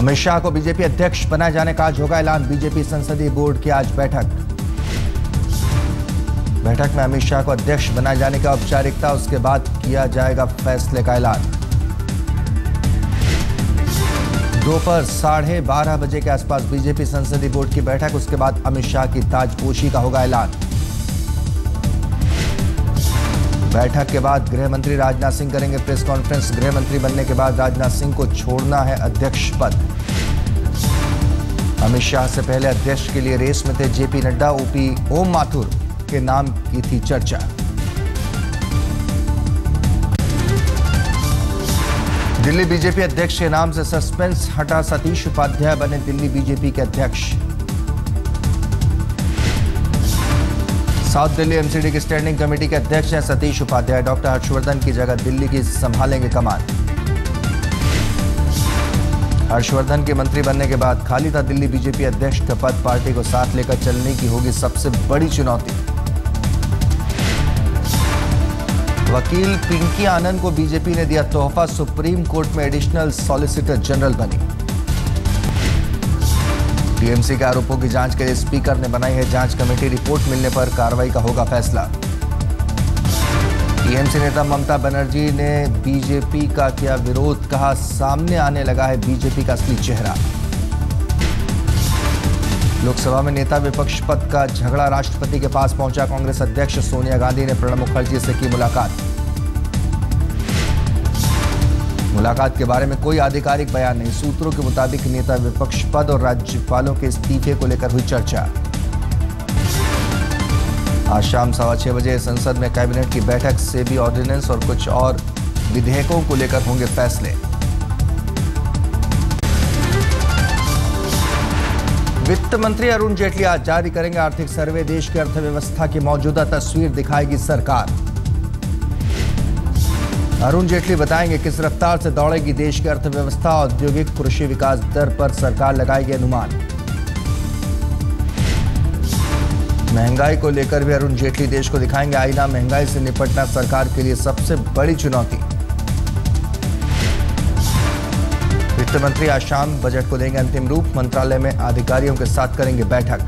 अमित शाह को बीजेपी अध्यक्ष बनाए जाने का आज होगा ऐलान। बीजेपी संसदीय बोर्ड की आज बैठक में अमित शाह को अध्यक्ष बनाए जाने का औपचारिकता, उसके बाद किया जाएगा फैसले का ऐलान। दोपहर 12:30 बजे के आसपास बीजेपी संसदीय बोर्ड की बैठक, उसके बाद अमित शाह की ताजपोशी का होगा ऐलान। बैठक के बाद गृह मंत्री राजनाथ सिंह करेंगे प्रेस कॉन्फ्रेंस। गृह मंत्री बनने के बाद राजनाथ सिंह को छोड़ना है अध्यक्ष पद। अमित शाह से पहले अध्यक्ष के लिए रेस में थे जेपी नड्डा। ओपी ओम माथुर के नाम की थी चर्चा। दिल्ली बीजेपी अध्यक्ष के नाम से सस्पेंस हटा, सतीश उपाध्याय बने दिल्ली बीजेपी के अध्यक्ष। साउथ दिल्ली एमसीडी की स्टैंडिंग कमेटी के अध्यक्ष हैं सतीश उपाध्याय। डॉक्टर हर्षवर्धन की जगह दिल्ली की संभालेंगे कमान। हर्षवर्धन के मंत्री बनने के बाद खाली था दिल्ली बीजेपी अध्यक्ष का पद। पार्टी को साथ लेकर चलने की होगी सबसे बड़ी चुनौती। वकील पिंकी आनंद को बीजेपी ने दिया तोहफा, सुप्रीम कोर्ट में एडिशनल सॉलिसिटर जनरल बनी। टीएमसी के आरोपों की जांच के लिए स्पीकर ने बनाई है जांच कमेटी। रिपोर्ट मिलने पर कार्रवाई का होगा फैसला। टीएमसी नेता ममता बनर्जी ने बीजेपी का किया विरोध, कहा सामने आने लगा है बीजेपी का असली चेहरा। लोकसभा में नेता विपक्ष पद का झगड़ा, राष्ट्रपति के पास पहुंचा कांग्रेस अध्यक्ष सोनिया गांधी ने प्रणब मुखर्जी से की मुलाकात। मुलाकात के बारे में कोई आधिकारिक बयान नहीं। सूत्रों के मुताबिक नेता विपक्ष पद और राज्यपालों के इस्तीफे को लेकर हुई चर्चा। आज शाम 6:15 बजे संसद में कैबिनेट की बैठक, सेबी ऑर्डिनेंस और कुछ और विधेयकों को लेकर होंगे फैसले। वित्त मंत्री अरुण जेटली आज जारी करेंगे आर्थिक सर्वे। देश की अर्थव्यवस्था की मौजूदा तस्वीर दिखाएगी सरकार। अरुण जेटली बताएंगे किस रफ्तार से दौड़ेगी देश की अर्थव्यवस्था। औद्योगिक कृषि विकास दर पर सरकार लगाएगी अनुमान। महंगाई को लेकर भी अरुण जेटली देश को दिखाएंगे आईना। महंगाई से निपटना सरकार के लिए सबसे बड़ी चुनौती। वित्त मंत्री आज शाम बजट को देंगे अंतिम रूप। मंत्रालय में अधिकारियों के साथ करेंगे बैठक।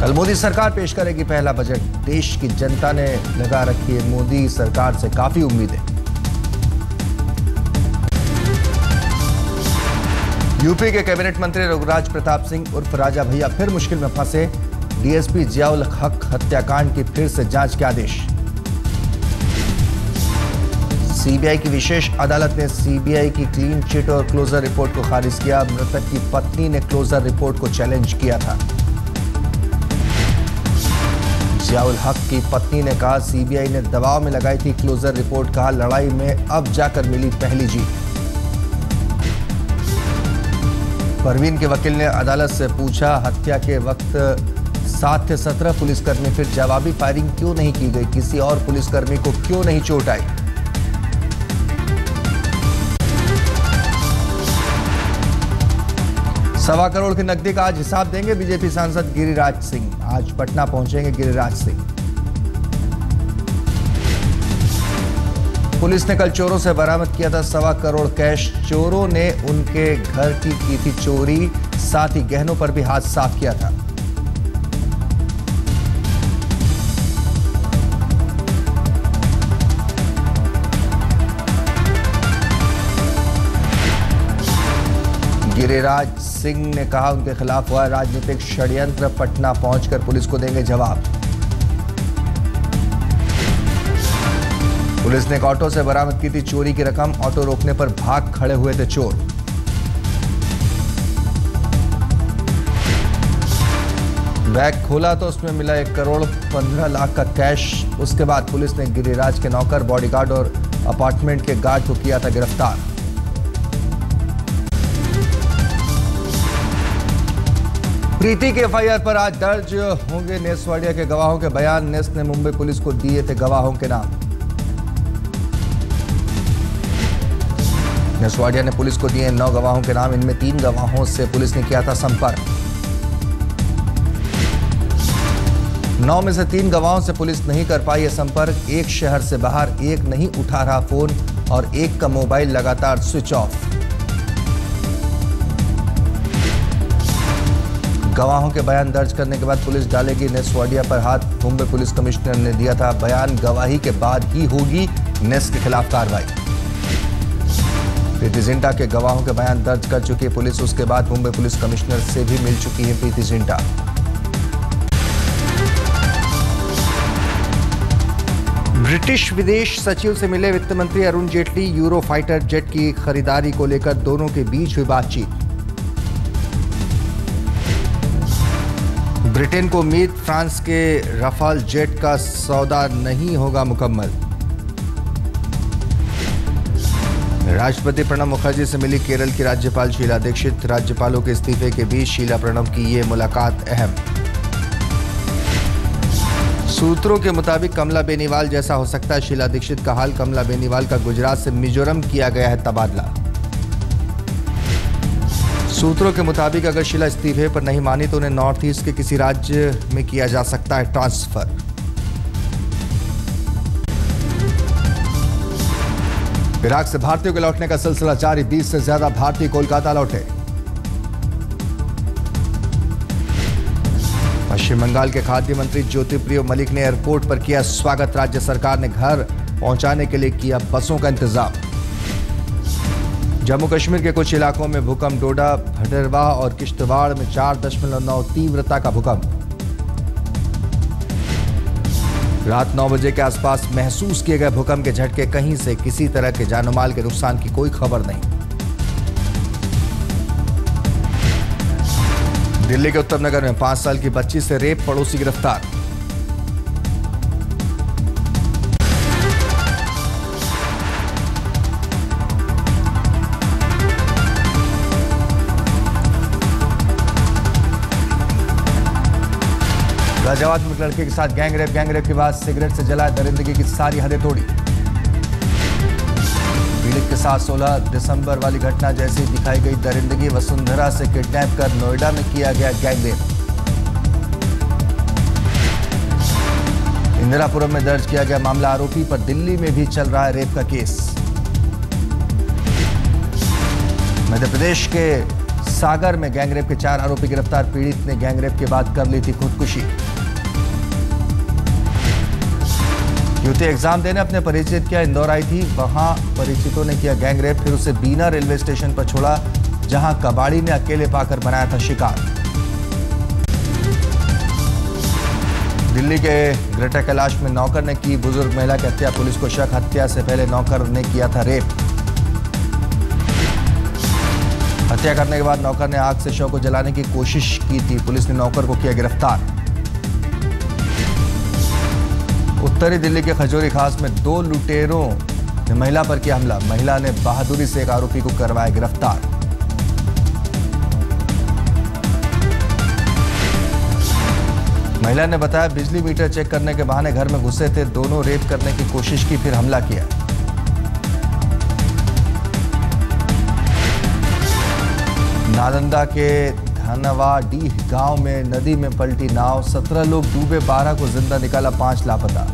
कल मोदी सरकार पेश करेगी पहला बजट। देश की जनता ने लगा रखी है मोदी सरकार से काफी उम्मीदें। यूपी के कैबिनेट मंत्री रघुराज प्रताप सिंह उर्फ राजा भैया फिर मुश्किल में फंसे। डीएसपी जियाउल हक हत्याकांड की फिर से जांच के आदेश। सीबीआई की विशेष अदालत ने सीबीआई की क्लीन चिट और क्लोजर रिपोर्ट को खारिज किया। मृतक की पत्नी ने क्लोजर रिपोर्ट को चैलेंज किया था। जियाउल हक की पत्नी ने कहा सीबीआई ने दबाव में लगाई थी क्लोजर रिपोर्ट। कहा लड़ाई में अब जाकर मिली पहली जीत। परवीन के वकील ने अदालत से पूछा हत्या के वक्त 7 से 17 पुलिसकर्मी, फिर जवाबी फायरिंग क्यों नहीं की गई? किसी और पुलिसकर्मी को क्यों नहीं चोट आई? ₹1.25 करोड़ की नकदी का आज हिसाब देंगे बीजेपी सांसद गिरिराज सिंह। आज पटना पहुंचेंगे गिरिराज सिंह। पुलिस ने कल चोरों से बरामद किया था ₹1.25 करोड़ कैश। चोरों ने उनके घर की थी चोरी, साथ ही गहनों पर भी हाथ साफ किया था। गिरिराज सिंह ने कहा उनके खिलाफ हुआ राजनीतिक षड्यंत्र। पटना पहुंचकर पुलिस को देंगे जवाब। पुलिस ने एक ऑटो से बरामद की थी चोरी की रकम। ऑटो रोकने पर भाग खड़े हुए थे चोर। बैग खोला तो उसमें मिला 1.15 करोड़ का कैश। उसके बाद पुलिस ने गिरिराज के नौकर, बॉडीगार्ड और अपार्टमेंट के गार्ड को किया था गिरफ्तार। प्रीति के एफआईआर पर आज दर्ज होंगे नेसवाड़िया के गवाहों के बयान। नेस ने मुंबई पुलिस को दिए थे गवाहों के नाम। नेसवाड़िया ने पुलिस को दिए 9 गवाहों के नाम। इनमें 3 गवाहों से पुलिस ने किया था संपर्क। 9 में से 3 गवाहों से पुलिस नहीं कर पाई है संपर्क। एक शहर से बाहर, एक नहीं उठा रहा फोन। और एक का मोबाइल लगातार स्विच ऑफ। गवाहों के बयान दर्ज करने के बाद पुलिस डालेगी नेस वाडिया पर हाथ। मुंबई पुलिस कमिश्नर ने दिया था बयान, गवाही के बाद ही होगी नेस के खिलाफ कार्रवाई। प्रीति जिंटा के गवाहों के बयान दर्ज कर चुकी है पुलिस। उसके बाद मुंबई पुलिस कमिश्नर से भी मिल चुकी है प्रीति जिंटा। ब्रिटिश विदेश सचिव से मिले वित्त मंत्री Arun Jaitley. Euro fighter jet की खरीदारी को लेकर दोनों के बीच हुई बातचीत। ब्रिटेन को उम्मीद, फ्रांस के रफाल जेट का सौदा नहीं होगा मुकम्मल। राष्ट्रपति प्रणब मुखर्जी से मिली केरल की राज्यपाल शीला दीक्षित। राज्यपालों के इस्तीफे के बीच शीला प्रणब की ये मुलाकात अहम। सूत्रों के मुताबिक कमला बेनीवाल जैसा हो सकता है शीला दीक्षित का हाल। कमला बेनीवाल का गुजरात से मिजोरम किया गया है तबादला। सूत्रों के मुताबिक अगर शीला इस्तीफे पर नहीं मानी तो उन्हें नॉर्थ ईस्ट के किसी राज्य में किया जा सकता है ट्रांसफर। इराक से भारतीयों के लौटने का सिलसिला जारी। 20 से ज्यादा भारतीय कोलकाता लौटे। पश्चिम बंगाल के खाद्य मंत्री ज्योतिप्रिय मलिक ने एयरपोर्ट पर किया स्वागत। राज्य सरकार ने घर पहुंचाने के लिए किया बसों का इंतजाम। जम्मू कश्मीर के कुछ इलाकों में भूकंप। डोडा, भदरवाह और किश्तवाड़ में 4.9 तीव्रता का भूकंप। रात 9 बजे के आसपास महसूस किए गए भूकंप के झटके। कहीं से किसी तरह के जानमाल के नुकसान की कोई खबर नहीं। दिल्ली के उत्तम नगर में 5 साल की बच्ची से रेप, पड़ोसी गिरफ्तार। गाजियाबाद में एक लड़के के साथ गैंग रेप के बाद सिगरेट से जलाए, दरिंदगी की सारी हदें तोड़ी। पीड़ित के साथ 16 दिसंबर वाली घटना जैसी दिखाई गई दरिंदगी। वसुंधरा से किडनैप कर नोएडा में किया गया गैंग रेप। इंदिरापुरम में दर्ज किया गया मामला। आरोपी पर दिल्ली में भी चल रहा है रेप का केस। मध्य प्रदेश के सागर में गैंगरेप के 4 आरोपी गिरफ्तार। पीड़ित ने गैंगरेप के बाद कर ली थी खुदकुशी। युवती एग्जाम देने अपने परिचित क्या इंदौर आई थी। वहां परिचितों ने किया गैंगरेप, फिर उसे बीना रेलवे स्टेशन पर छोड़ा, जहां कबाड़ी ने अकेले पाकर बनाया था शिकार। दिल्ली के ग्रेटर कैलाश में नौकर ने की बुजुर्ग महिला की हत्या। पुलिस को शक, हत्या से पहले नौकर ने किया था रेप। हत्या करने के बाद नौकर ने आग से शव को जलाने की कोशिश की थी। पुलिस ने नौकर को किया गिरफ्तार। उत्तरी दिल्ली के खजूरी खास में 2 लुटेरों ने महिला पर किया हमला। महिला ने बहादुरी से एक आरोपी को करवाया गिरफ्तार। महिला ने बताया बिजली मीटर चेक करने के बहाने घर में घुसे थे। दोनों रेप करने की कोशिश की, फिर हमला किया। नालंदा के धनवाडीह गांव में नदी में पलटी नाव। 17 लोग डूबे, 12 को जिंदा निकाला, 5 लापता।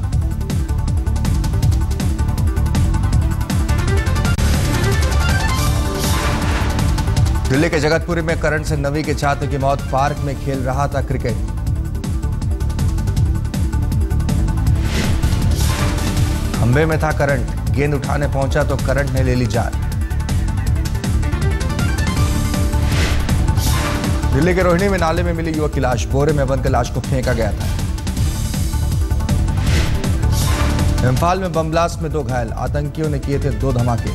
दिल्ली के जगतपुरी में करंट से 9वीं के छात्र की मौत। पार्क में खेल रहा था क्रिकेट। खंबे में था करंट, गेंद उठाने पहुंचा तो करंट ने ले ली जान। दिल्ली के रोहिणी में नाले में मिली युवक की लाश। बोरे में बंद कर लाश को फेंका गया था। इम्फाल में बम ब्लास्ट में 2 घायल। आतंकियों ने किए थे 2 धमाके।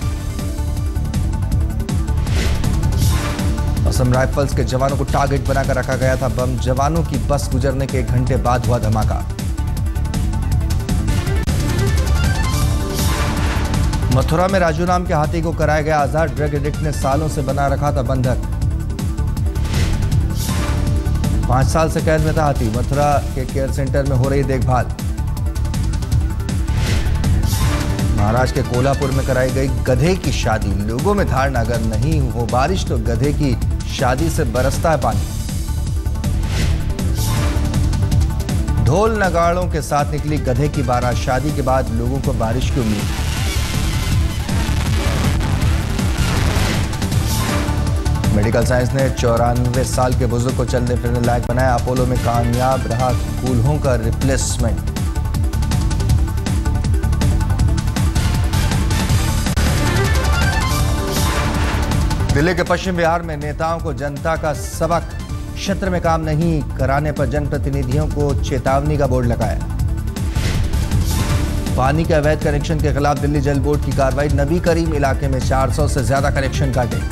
असम राइफल्स के जवानों को टारगेट बनाकर रखा गया था बम। जवानों की बस गुजरने के 1 घंटे बाद हुआ धमाका। मथुरा में राजू नाम के हाथी को कराया गया आजाद। ड्रग एडिक्ट ने सालों से बना रखा था बंधक। 5 साल से कैद में था हाथी। मथुरा के केयर सेंटर में हो रही देखभाल। महाराष्ट्र के कोल्हापुर में कराई गई गधे की शादी। लोगों में धारणा अगर नहीं हो बारिश तो गधे की शादी से बरसता है पानी। ढोल नगाड़ों के साथ निकली गधे की बारात। शादी के बाद लोगों को बारिश की उम्मीद। मेडिकल साइंस ने 94 साल के बुजुर्ग को चलने फिरने लायक बनाया। अपोलो में कामयाब रहा कूल्हों का रिप्लेसमेंट। दिल्ली के पश्चिम बिहार में नेताओं को जनता का सबक, क्षेत्र में काम नहीं कराने पर जनप्रतिनिधियों को चेतावनी का बोर्ड लगाया। पानी के अवैध कनेक्शन के खिलाफ दिल्ली जल बोर्ड की कार्रवाई। नबी करीम इलाके में 400 से ज्यादा कनेक्शन काटे।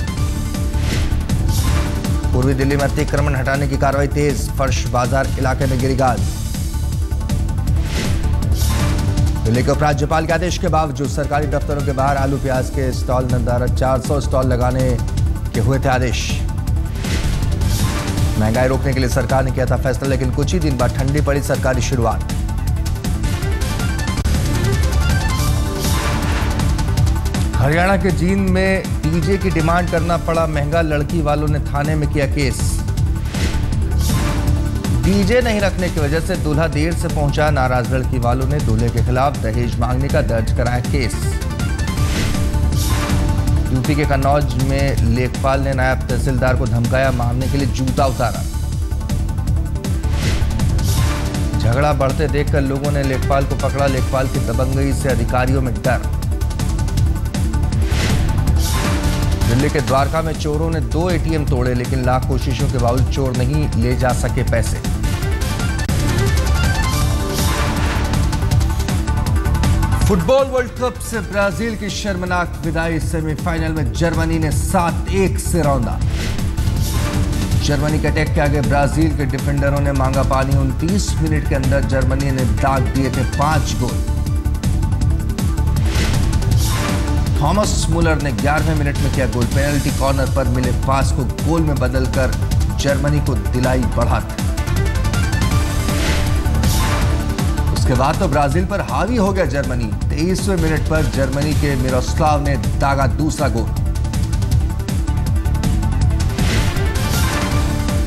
पूर्वी दिल्ली में अतिक्रमण हटाने की कार्रवाई तेज। फर्श बाजार इलाके में गिरी गाज। दिल्ली के उपराज्यपाल के आदेश के बावजूद सरकारी दफ्तरों के बाहर आलू प्याज के स्टॉल नदारत 400 स्टॉल लगाने के हुए थे आदेश। महंगाई रोकने के लिए सरकार ने किया था फैसला, लेकिन कुछ ही दिन बाद ठंडी पड़ी सरकारी शुरुआत। हरियाणा के जींद में डीजे की डिमांड करना पड़ा महंगा। लड़की वालों ने थाने में किया केस। डीजे नहीं रखने की वजह से दूल्हा देर से पहुंचा। नाराज लड़की वालों ने दूल्हे के खिलाफ दहेज मांगने का दर्ज कराया केस। यूपी के कन्नौज में लेखपाल ने नायब तहसीलदार को धमकाया, मारने के लिए जूता उतारा। झगड़ा बढ़ते देखकर लोगों ने लेखपाल को पकड़ा। लेखपाल की दबंगई से अधिकारियों में डर। दिल्ली के द्वारका में चोरों ने 2 एटीएम तोड़े, लेकिन लाख कोशिशों के बावजूद चोर नहीं ले जा सके पैसे। फुटबॉल वर्ल्ड कप से ब्राजील की शर्मनाक विदाई। सेमीफाइनल में जर्मनी ने 7-1 से रौंदा। जर्मनी के अटैक के आगे ब्राजील के डिफेंडरों ने मांगा पानी। 29 मिनट के अंदर जर्मनी ने दाग दिए थे 5 गोल। थॉमस मुलर ने 11वें मिनट में किया गोल। पेनल्टी कॉर्नर पर मिले पास को गोल में बदलकर जर्मनी को दिलाई बढ़त। उसके बाद तो ब्राजील पर हावी हो गया जर्मनी। 23वें मिनट पर जर्मनी के मिरोस्लाव ने दागा दूसरा गोल।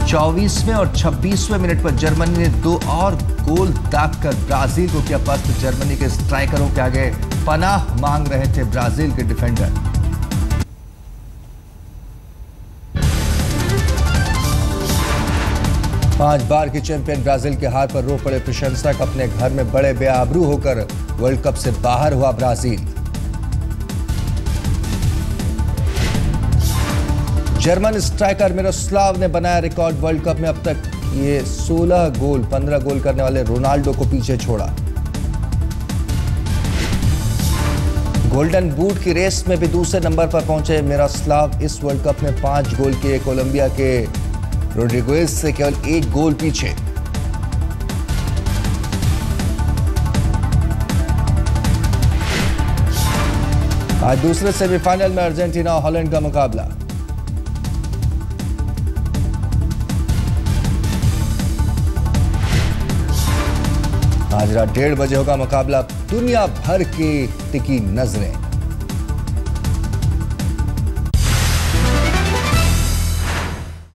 24वें और 26वें मिनट पर जर्मनी ने 2 और गोल दागकर ब्राजील को किया पस्त। जर्मनी के स्ट्राइकरों के आगे पनाह मांग रहे थे ब्राजील के डिफेंडर। पांच बार की चैंपियन ब्राजील के हार पर रो पड़े प्रशंसक। अपने घर में बड़े बेआबरू होकर वर्ल्ड कप से बाहर हुआ ब्राजील। जर्मन स्ट्राइकर मिरोस्लाव ने बनाया रिकॉर्ड। वर्ल्ड कप में अब तक ये 16 गोल 15 गोल करने वाले रोनाल्डो को पीछे छोड़ा। गोल्डन बूट की रेस में भी दूसरे नंबर पर पहुंचे मिरोस्लाव। इस वर्ल्ड कप में 5 गोल किए। कोलंबिया के रोड्रिगेज से केवल 1 गोल पीछे। आज दूसरे सेमीफाइनल में अर्जेंटीना और हॉलैंड का मुकाबला। आज रात 1:30 बजे होगा मुकाबला। दुनिया भर की टिकी नजरें।